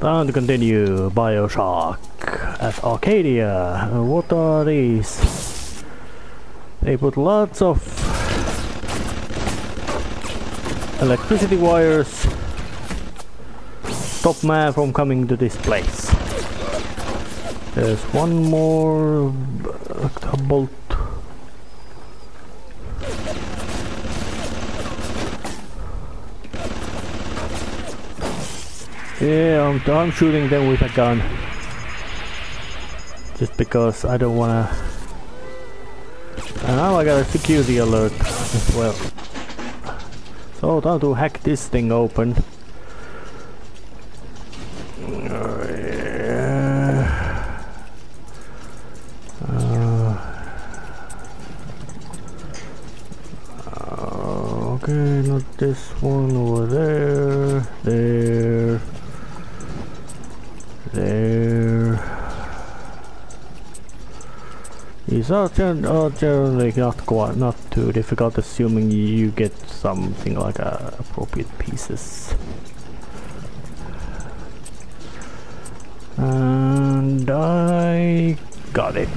Time to continue BioShock at Arcadia. What are these? They put lots of electricity wires. Stop man from coming to this place. There's one more bolt. Yeah, I'm shooting them with a gun. Just because I don't wanna... And now I got a security alert as well. So time to hack this thing open. Okay, not this one over there. There. These are generally not too difficult, assuming you get something like appropriate pieces. And I got it.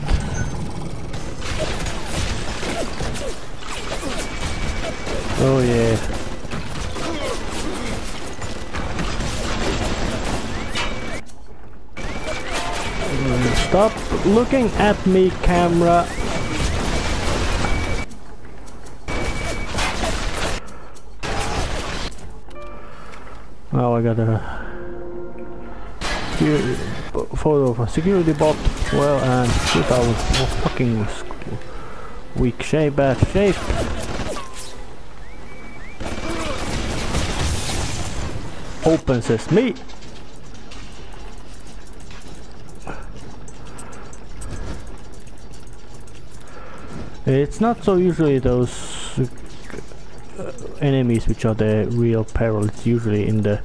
Oh yeah. Stop looking at me, camera. Now I got a photo of a security bot. Well, and without fucking weak shape, bad shape. Open sesame. It's not so usually those enemies which are the real peril. It's usually in the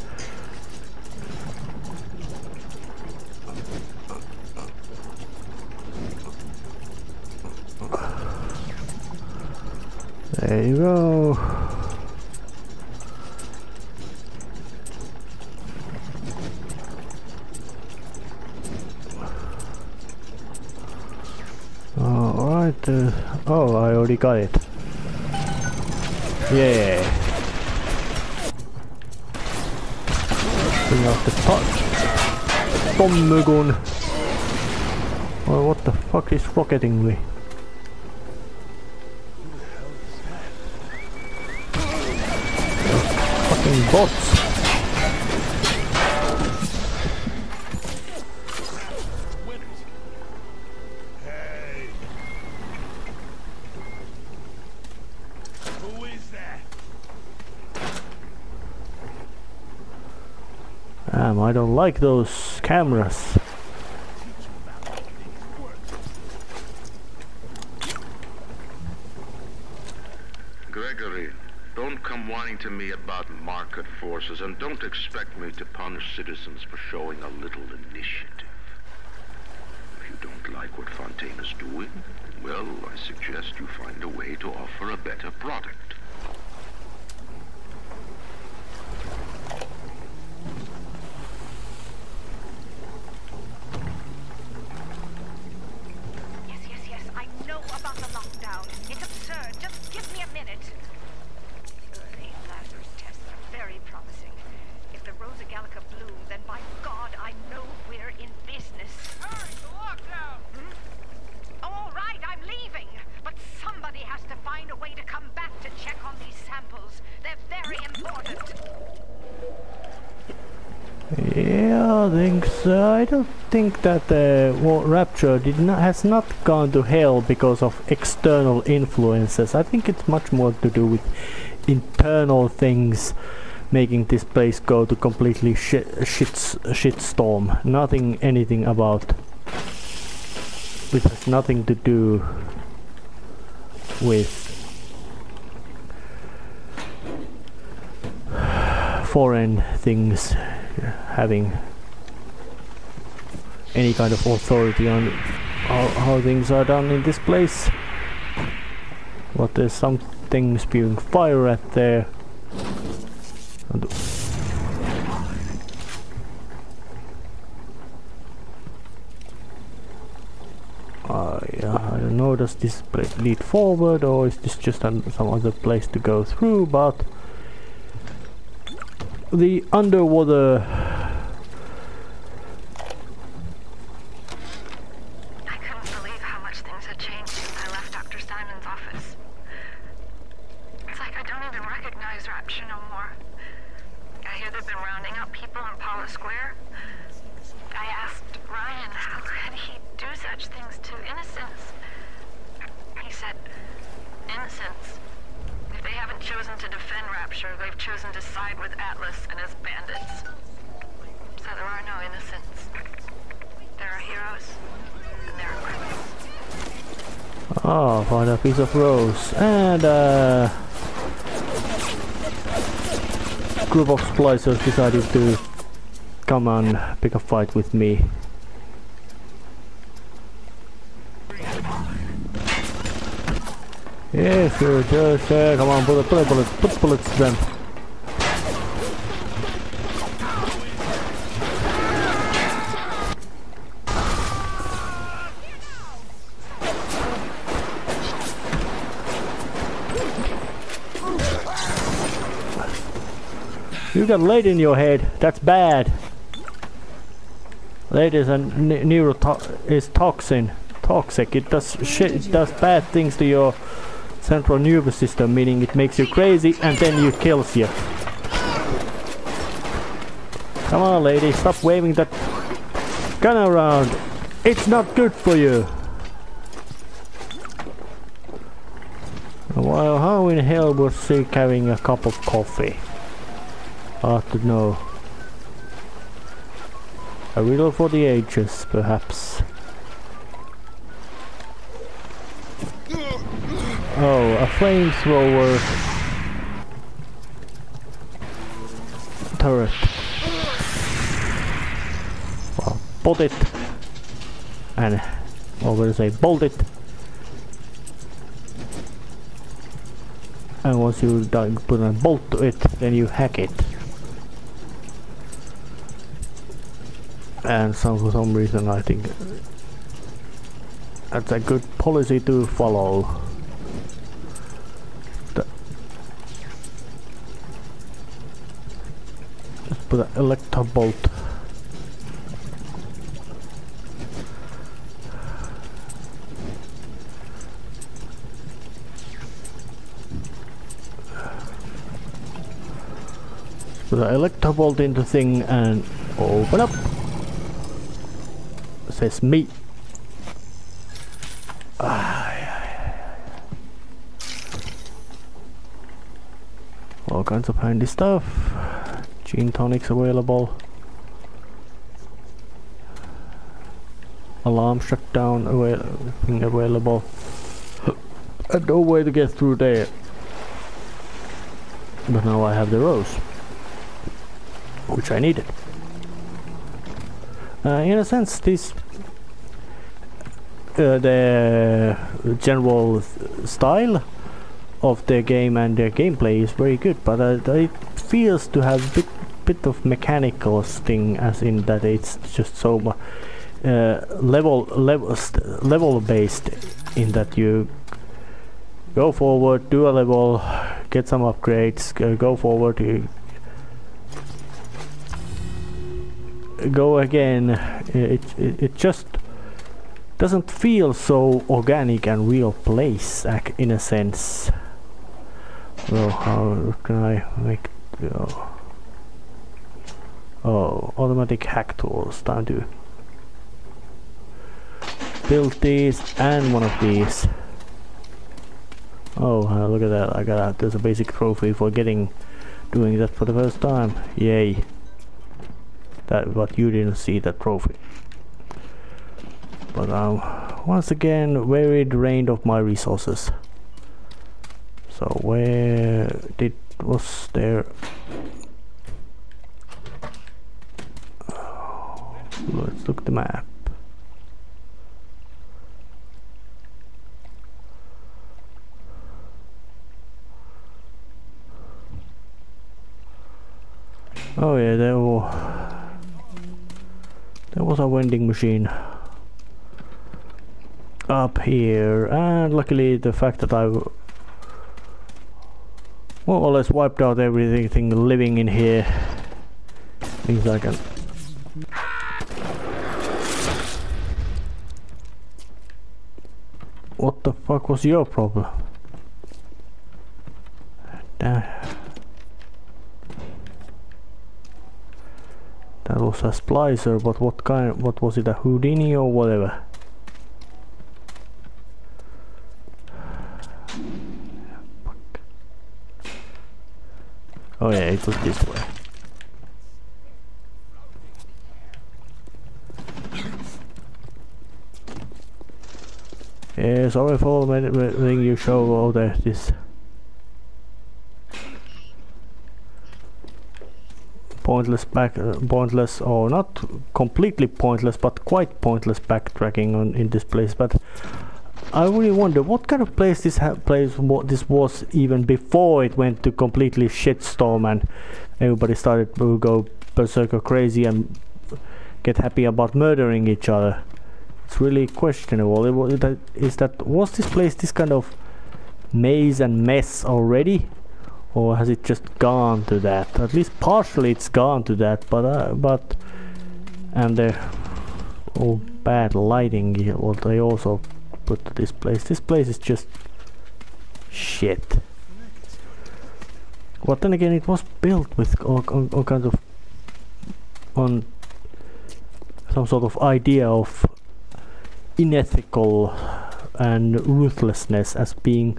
there you go. Alright, oh, I already got it. Yeah. Bring out the bomb gun. Oh, what the fuck is rocketing me? Fucking bots. I don't like those cameras. Gregory, don't come whining to me about market forces, and don't expect me to punish citizens for showing a little initiative. If you don't like what Fontaine is doing, well, I suggest you find a way to offer a better product. Yeah, I think so. I don't think that the Rapture has not gone to hell because of external influences. I think it's much more to do with internal things making this place go to completely shitstorm. Anything about. It has nothing to do with foreign things having any kind of authority on how things are done in this place. But there's something spewing fire at there. know, does this place lead forward or is this just some other place to go through, but the underwater... I couldn't believe how much things had changed since I left Dr. Simon's office. It's like I don't even recognize Rapture no more. I hear they've been rounding up people in Paula Square. I asked Ryan how could he do such things to innocents. He said, innocents. If they haven't chosen to defend Rapture, they've chosen to side with Atlas and his bandits. So there are no innocents. There are heroes, and there are criminals. Oh, found a piece of rose. And group of splicers decided to come and pick a fight with me. Yes, you're just come on, put bullets to them. You got lead in your head. That's bad. Lead is toxic. It does shit. It does bad things to your central nervous system, meaning it makes you crazy and then it kills you. Come on, lady, stop waving that gun around. It's not good for you. Well, how in hell was she carrying a cup of coffee? I have to know. A riddle for the ages, perhaps. Oh, a flamethrower turret. Well, put it and over to say bolt it. And once you put a bolt to it, then you hack it. And for some reason I think that's a good policy to follow. Just put an electro bolt. Put an electro bolt into thing and open up. Says me. All kinds of handy stuff. Gin tonics available. Alarm shutdown available. And no way to get through there. But now I have the rose, which I needed. In a sense, this the general style of the game and the gameplay is very good, but it feels to have a bit of mechanical thing, as in that it's just so level based, in that you go forward, do a level, get some upgrades, go forward, you go again. It just doesn't feel so organic and real place, in a sense. Well, how can I make oh, automatic hack tools. Time to build these and one of these. Oh, look at that! There's a basic trophy for doing that for the first time. Yay! But you didn't see that trophy. But once again, very drained of my resources. So where was there? Oh, let's look at the map. Oh yeah, there was a vending machine. up here, and luckily the fact that I more or less wiped out everything living in here means I can. What the fuck was your problem? Damn. That was a splicer, but what kind? What was it? A Houdini or whatever? Fuck. Oh yeah, it was this way. Yeah, sorry for letting you show all this pointless or not completely pointless, but quite pointless backtracking in this place. But I really wonder what kind of place this was even before it went to completely shitstorm and everybody started to go berserker crazy and get happy about murdering each other. It's really questionable. Was this place this kind of maze and mess already, or has it just gone to that? At least partially it's gone to that, but and the bad lighting what they also put to this place. This place is just shit. But then again, it was built with all kinds of on some sort of idea of unethical and ruthlessness as being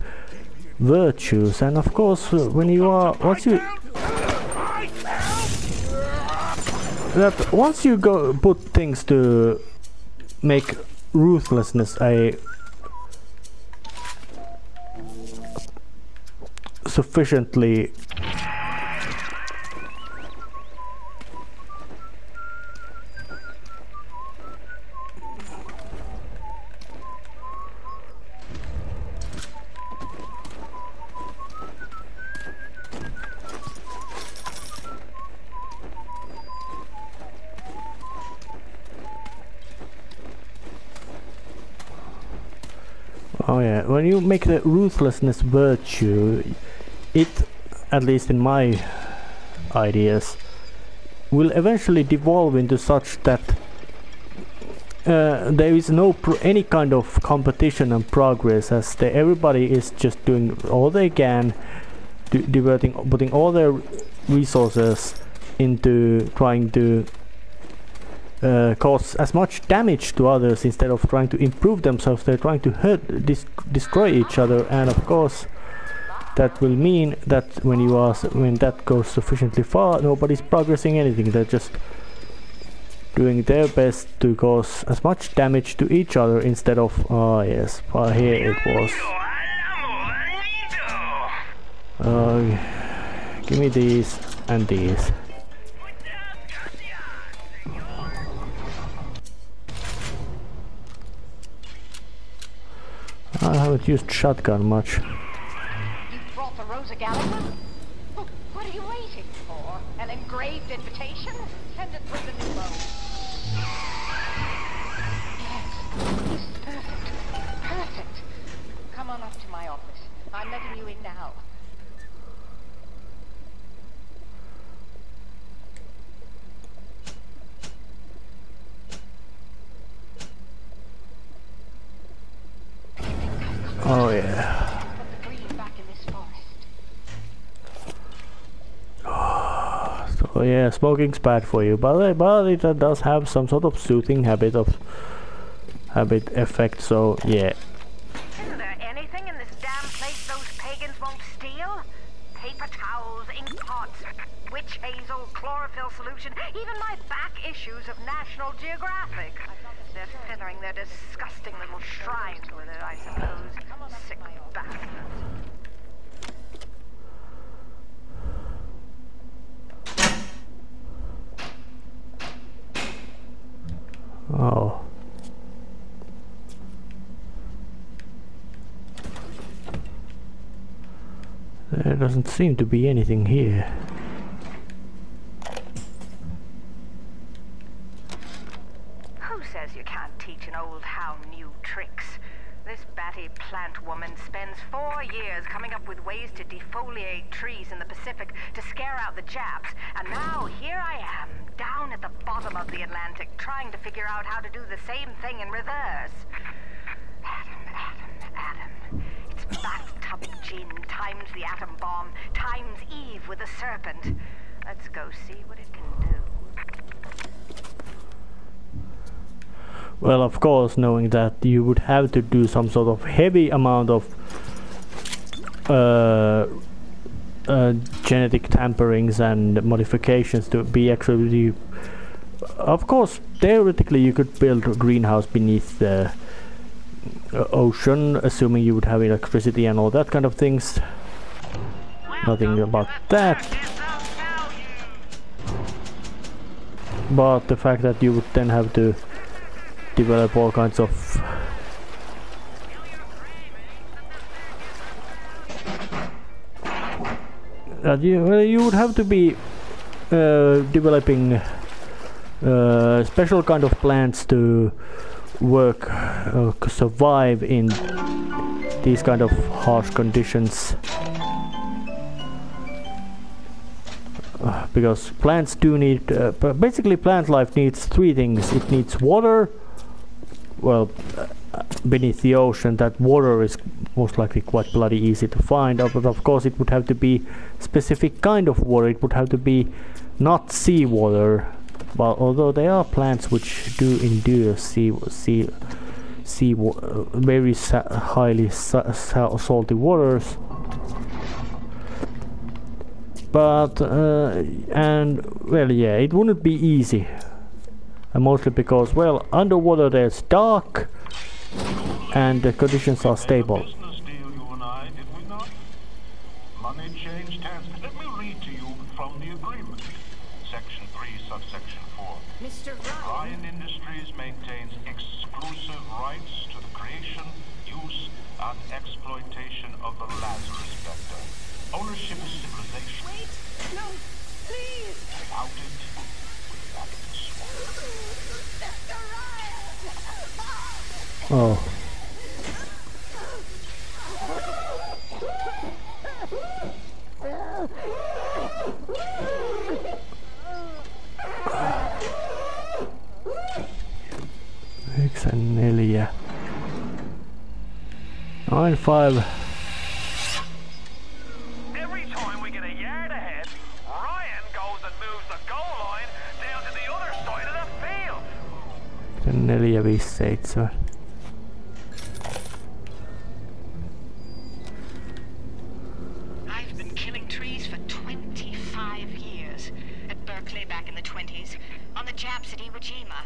virtues, and of course when you are once you go put things to make ruthlessness a sufficiently oh yeah, when you make the ruthlessness virtue, it, at least in my ideas, will eventually devolve into such that there is no any kind of competition and progress, as everybody is just doing all they can, putting all their resources into trying to cause as much damage to others instead of trying to improve themselves. They're trying to hurt, destroy each other, and of course that will mean that when that goes sufficiently far, nobody's progressing anything. They're just doing their best to cause as much damage to each other instead of yes, here it was. Give me these and these. I haven't used shotgun much. You brought the Rosa Gallagher? Oh, what are you waiting for? An engraved invitation? Send it with the new load. Yes, this is perfect. Perfect. Come on up to my office. I'm letting you in now. Oh yeah. So yeah, smoking's bad for you, but it does have some sort of soothing habit effect. So yeah. Isn't there anything in this damn place those pagans won't steal? Paper towels, ink pots, witch hazel, chlorophyll solution, even my back issues of National Geographic. They're filling their disgusting little shrines with it, I suppose. Sick bastards. Oh. There doesn't seem to be anything here. Who says you can't teach an old hound new tricks? This batty plant woman spends 4 years coming up with ways to defoliate trees in the Pacific to scare out the Japs. And now here I am, down at the bottom of the Atlantic, trying to figure out how to do the same thing in reverse. Adam. It's bathtub gin times the atom bomb times Eve with a serpent. Let's go see what it can do. Well, of course, knowing that you would have to do some sort of heavy amount of genetic tamperings and modifications to be actually... Of course, theoretically you could build a greenhouse beneath the ocean, assuming you would have electricity and all that kind of things. Nothing about that. But the fact that you would then have to develop all kinds of you would have to be developing special kind of plants to work survive in these kind of harsh conditions, because plants do need basically plant life needs 3 things. It needs water. Well, beneath the ocean, that water is most likely quite bloody easy to find, but of course it would have to be specific kind of water. It would have to be not seawater, but although there are plants which do endure very highly salty waters. But and well, yeah, it wouldn't be easy. And mostly because, well, underwater there's dark and the conditions are stable. Business deal, you and I, did we not? Money changed hands. Let me read to you from the agreement. Section 3, subsection 4. Mr. Ryan Industries maintains exclusive rights to the creation, use, and exploitation of the Lazarus vector. Ownership is civilization. Wait! No! Please! Without it, we're back in the swamp. Oh. Yhdeksän, 4. 9-5. Every time we get a yard ahead, Ryan goes and moves the goal line down to the other side of the field. 4, 5, 7. I've been killing trees for 25 years. At Berkeley back in the 20s, on the Japs at Iwo Jima.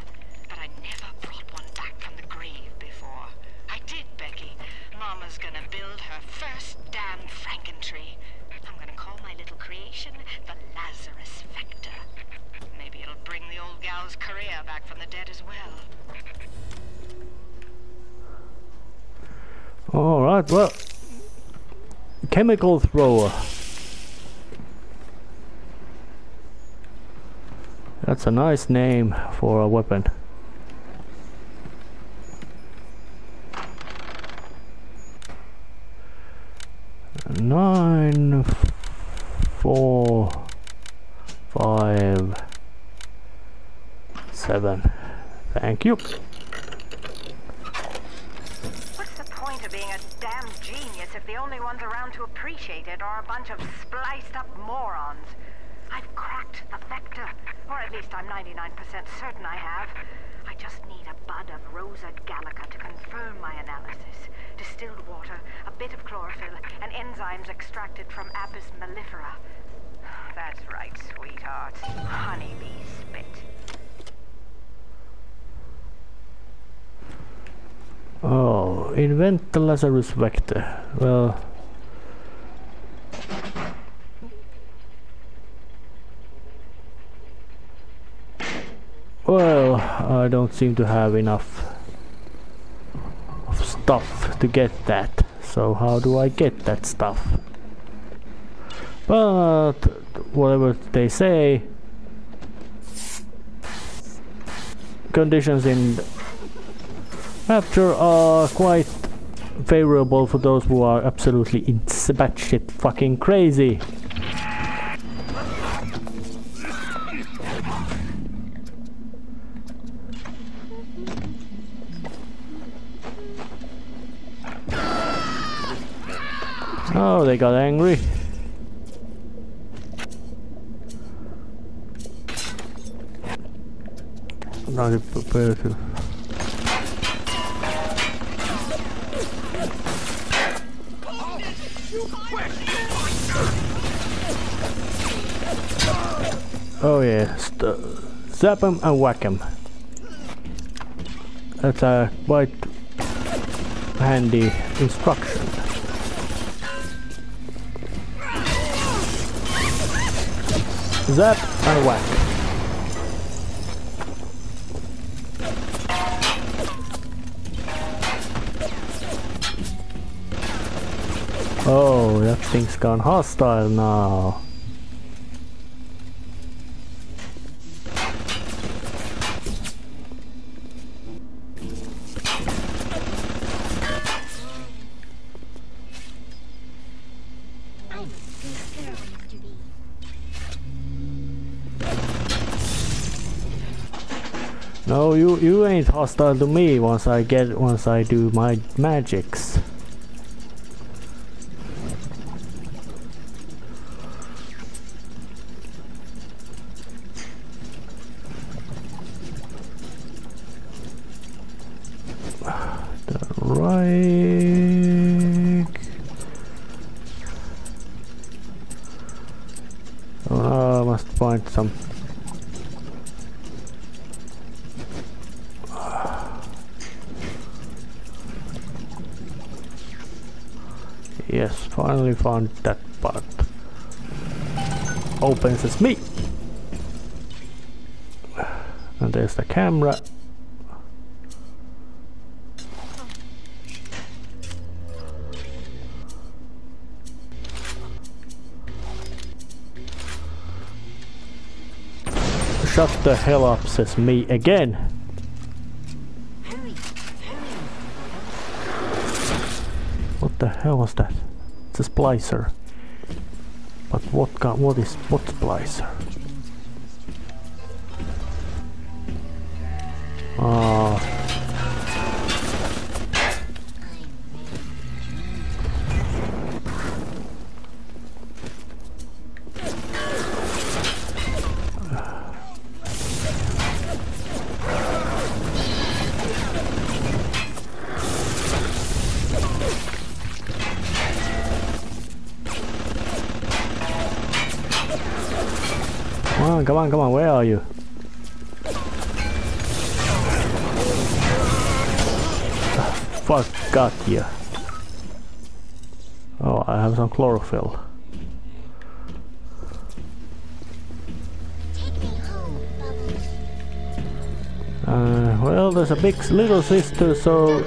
But I never brought one back from the grave before. I did, Becky. Mama's gonna build her first damn Frankentree. I'm gonna call my little creation the Lazarus Vector. Maybe it'll bring the old gal's career back from the dead as well. Alright, well, chemical thrower. That's a nice name for a weapon. Nine, 4, 5, 7. Thank you. What's the point of being a damn genius if the only ones around to appreciate it are a bunch of spliced up morons? I've cracked the vector, or at least I'm 99% certain I have. I just need a bud of Rosa gallica to confirm my analysis. Distilled water, a bit of chlorophyll, and enzymes extracted from Apis mellifera. That's right, sweetheart. Honeybee spit. Oh, invent the Lazarus vector. Well, I don't seem to have enough of stuff to get that. So how do I get that stuff? But whatever they say, conditions in Rapture are quite favorable for those who are absolutely batshit fucking crazy. Oh, they got angry. Not prepared to. Oh yeah, zap him and whack him. That's a quite handy instruction. Zap and whack. Oh, that thing's gone hostile now. No, you ain't hostile to me once I do my magics. Right. Oh no, I must find some. Yes, finally found that part. Opens as me. And there's the camera. Shut the hell up, says me again. What the hell was that? It's a splicer. But what splicer? Oh. Come on, where are you? Fuck, got you. Oh, I have some chlorophyll. Well, there's a big little sister, so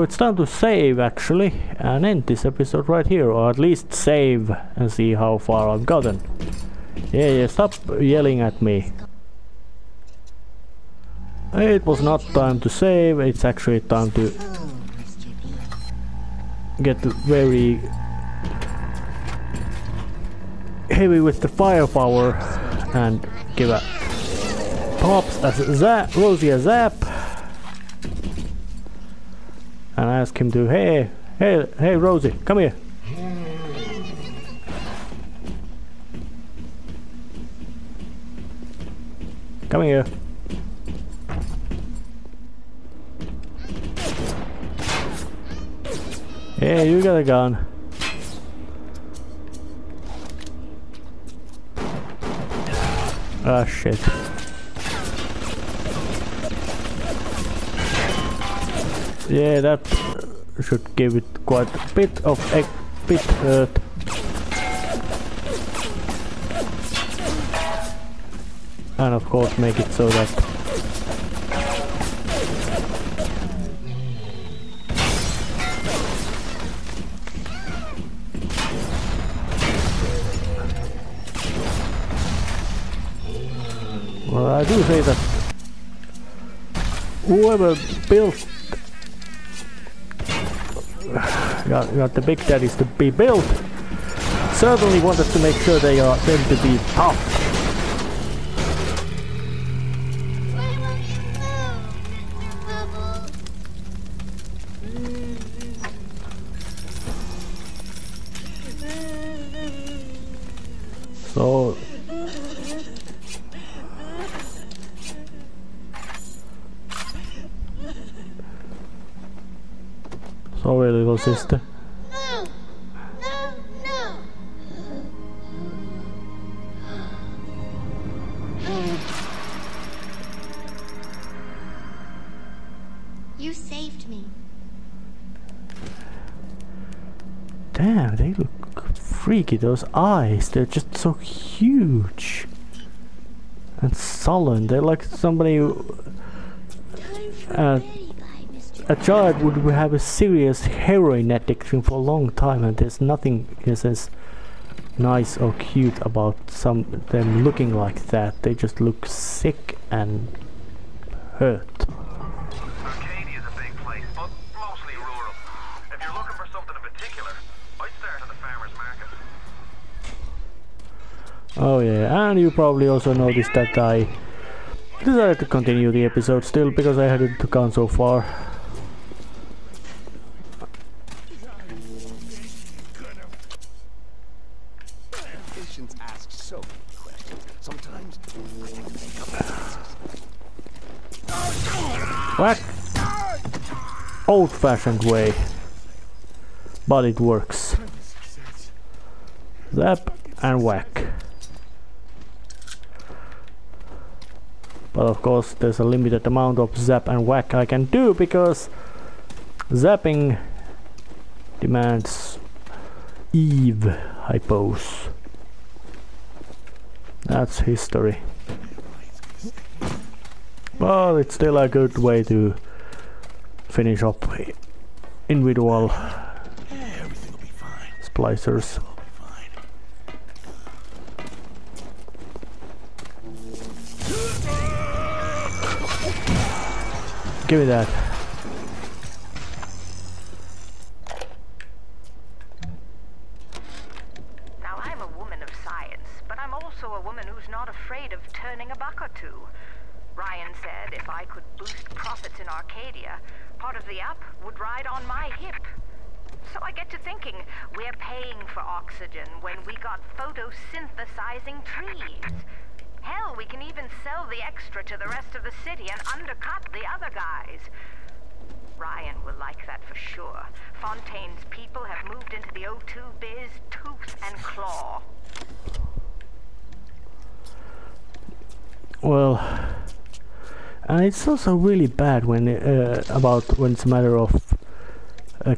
it's time to save actually and end this episode right here, or at least save and see how far I've gotten. Yeah, stop yelling at me. It was not time to save, it's actually time to get very heavy with the firepower and give a pops as Rosie a zap. And ask him to, hey Rosie, come here. Come here. Hey, you got a gun. Ah, shit. Yeah, that should give it quite a bit of hurt. And of course make it so that well, I do say that whoever built got the big daddies to be built. Certainly wanted to make sure they are them to be tough. So sorry, little sister. You saved me. Damn, they look freaky, those eyes. They're just so huge and sullen. They're like somebody who, a child would have a serious heroin addiction for a long time, and there's nothing as nice or cute about them looking like that. They just look sick and hurt. Arcadia is a big place, but mostly rural. If you're looking for something in particular, I'd start at the farmer's market. Oh yeah, and you probably also noticed that I decided to continue the episode still because I hadn't gone so far. Patients ask so many questions. Sometimes I have to make up answers. Whack! Old-fashioned way, but it works. Zap and whack. But of course there's a limited amount of zap and whack I can do because zapping demands Eve, I suppose. That's history. But it's still a good way to finish up individual splicers. Give me that. Now, I'm a woman of science, but I'm also a woman who's not afraid of turning a buck or two. Ryan said if I could boost profits in Arcadia, part of the app would ride on my hip. So I get to thinking, we're paying for oxygen when we got photosynthesizing trees. Hell, we can even sell the extra to the rest of the city and undercut the other guys. Ryan will like that for sure. Fontaine's people have moved into the O2 biz tooth and claw. Well, and it's also really bad when when it's a matter of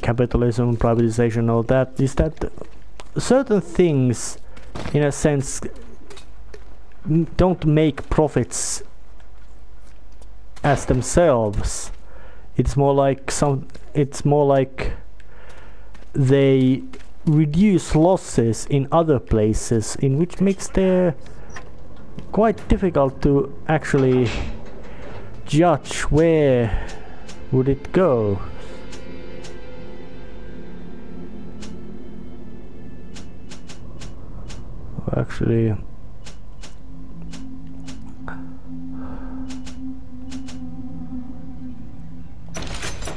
capitalism, privatization, all that. Is that certain things, in a sense, don't make profits as themselves. It's more like they reduce losses in other places, in which makes it quite difficult to actually judge where would it go. Actually,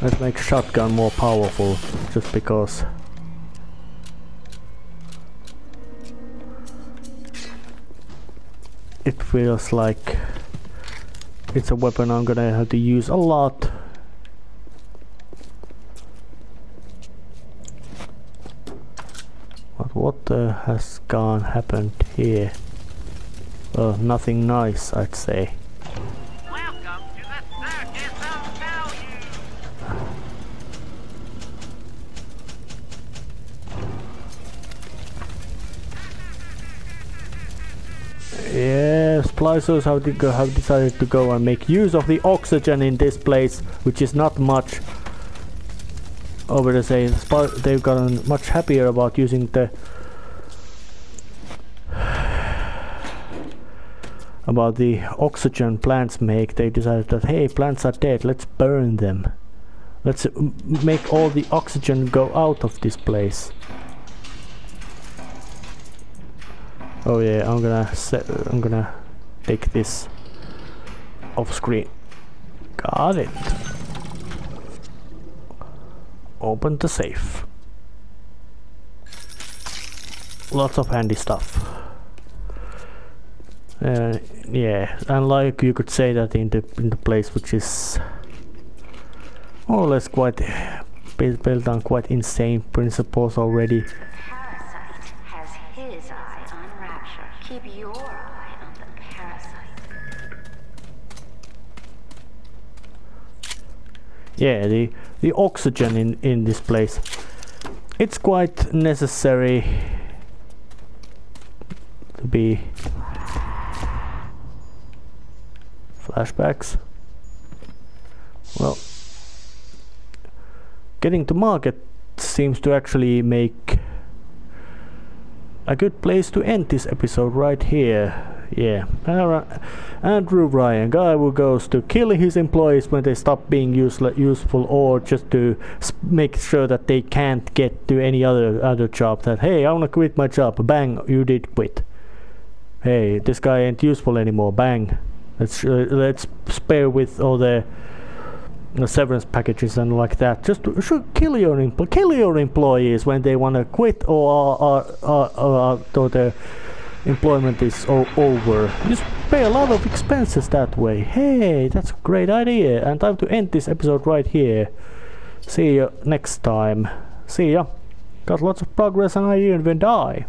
let's make shotgun more powerful, just because. It feels like it's a weapon I'm gonna have to use a lot. But what has happened here? Well, nothing nice, I'd say. Welcome to the circus of value. Yeah, splicers have decided to go and make use of the oxygen in this place, which is not much. Over the say, they've gotten much happier about using the oxygen plants make. They decided that hey, plants are dead, let's burn them. Let's make all the oxygen go out of this place. Oh yeah, I'm gonna take this off screen. Got it. Open the safe. Lots of handy stuff. Yeah, and like you could say that in the place which is more or less quite built on quite insane principles already. The parasite has his eye on Rapture. Keep your eye on the parasite. Yeah, the oxygen in this place, it's quite necessary to be. Flashbacks. Well, getting to market seems to actually make a good place to end this episode right here. Yeah, Andrew Ryan, guy who goes to kill his employees when they stop being useful, or just to make sure that they can't get to any other job. That, hey, I wanna quit my job. Bang, you did quit. Hey, this guy ain't useful anymore. Bang. Let's spare with all the severance packages and like that. Just kill your employees when they wanna quit or their employment is over. Just pay a lot of expenses that way. Hey, that's a great idea. And time to end this episode right here. See you next time. See ya. Got lots of progress and I even die.